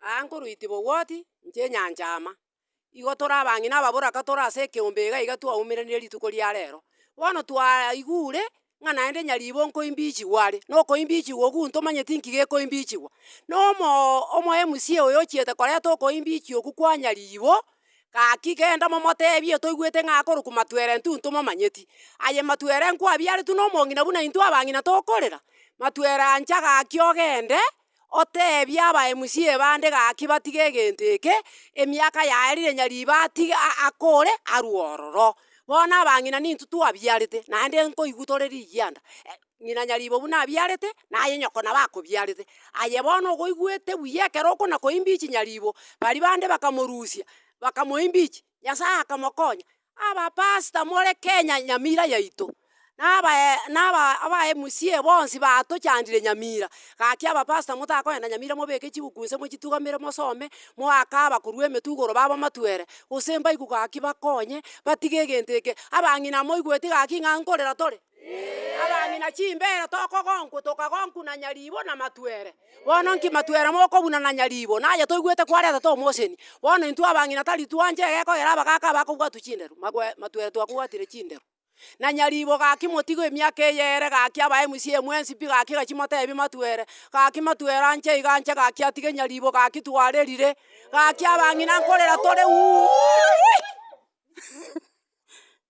Ankuru itibo woti nje nyanjama igo torabang'ina ababoraka torase ekeombe iga iga twaumeranirie rituko ria rero bono twaigure ng'a naende nyaribo nkoimbichiwa are na okoimbichiwa ogu ntomanyeti nki gekoimbichiwa na omo MC oyo ochiete koreta okoimbichi oku kwa nyaribo gaki genda momotebie toigwete ng'a akorokwa matwere ntwe ntomomanyeti aye matwere nkwabiaretwe na omong'ina buna intwe abang'ina tokorera matwere ancha gaki ogende otebie aba MC bande gaki batige egento eke emiaka yaerire nyaribo atige akore arue ororo bono abang'ina nintwe twabiarete naende nkoigwa tore rigianda ng'ina nyaribo buna abiarete naye nyoko nabo akobiarete aye bono ogoigwete buya ekero okona koimbichi nyaribo bari bande bakamorusia bakamoimbichi nyasaye akamokonya abapasta more Kenya Nyamira yaito aba MC bonsi batochandire Nyamira gaki abapasta motakoenda Nyamira mobeke chibuku nse mochitugamire mosome moaka abakorwa emetugoro babo matwere gose mbaiku gaki bakonye batige egento eke abang'ina moigweti gaki ng'a nkorera tore abang'ina chimbere tokogonkwa tokagonkwa na nyaribo na matwere bono nki matwere mokobuna na nyaribo naye toigwete kwareta tomoseni bono intwe abang'ina tari twanje gekogera abagaka bakobwatwa chinderu matwere twakobwatire chinderu na nyaribo gaki motigo emiaka eyere gaki aba MC mwensi pi gaki gachimotebi matwere gaki matwere anche iga anche gaki atige nyaribo gaki twarerire gaki abang'ina nkorera tore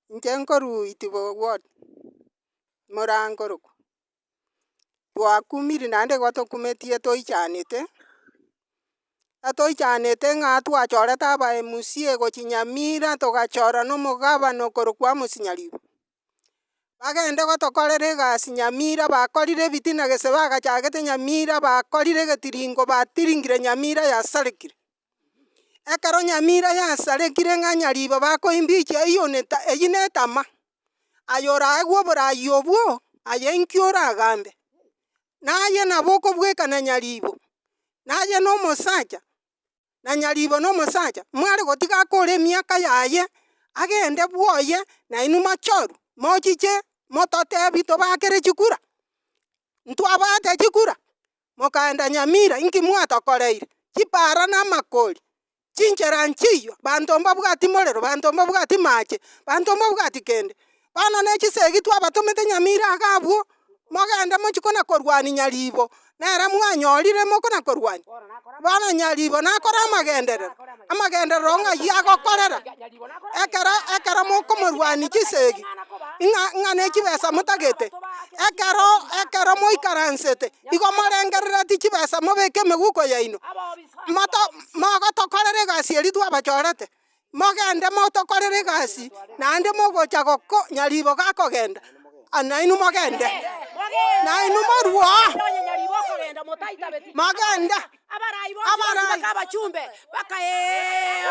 Inche nkoru itibo ward morankorokwa twakumire naende igo tokumetie toichanete atoichanete ng'a twachorete aba MC gochia Nyamira togachora na omogabana okorokwa Amos Nyaribo bagende gotokorera egasi Nyamira bakorire ebitina gese bagachagete Nyamira bakorire getiringo batiringire Nyamira yasarekire ekero Nyamira yasarekire ng'a nyaribo bakoimbichia eywo na etama aye oraegwa oborai obwo aye nkio oragambe naye nabo okobweka na nyaribo naye na omosacha na nyaribo na omosacha mware gotiga akore emiaka yaye agende bwoye nainwe mochoru mochiche mototebi tobakere chikura ntwabate chikura mokaenda Nyamira inki mwatokoreire chipara na amakori chinchera nchiyo banto mbabwati morero banto mbabwati mache banto mbabwati kende bono na echisegi twabatomete Nyamira iga abwo mogende mochikona korwania nyaribo nere mwanyorire mokona korwania bono nyaribo nakora amagenderero ng'ai agokorera ekero mokomorwania chisegi ng'a na echibesa motagete ekero moikaransete igo morengerereti chibesa mobeke emeguko yaino mogotokorera egasi eri twabachorete mogende motokorere egasi naende mogocha nyaribo gakogenda nainwe mogende nainwe morwo mogende abachumbe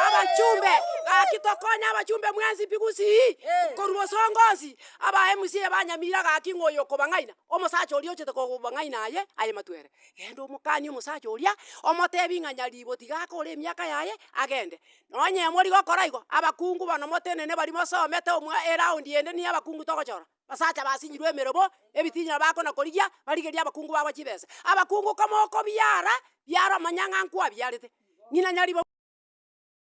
abachumbe gakitokonya abachumbe mwensi pigusi korwa songosi aba MC ba Nyamira gaki ngoyo kobang'aina omosacha oria ochete kobang'aina aye matwere genda omokani omosacha oria omotebi ng'a nyaribo tiga akore emiaka yaye agende nonye mori gokora igo abakungu bano motenene bari mosomete omwa eraundi ende ni abakungu togochora basacha basinyirwe emerobo ebitinyira bakona korigia barigeria abakungu babo chibesa abakungu komokobiara biara manyang'a nkwabiarete ng'ina nyaribo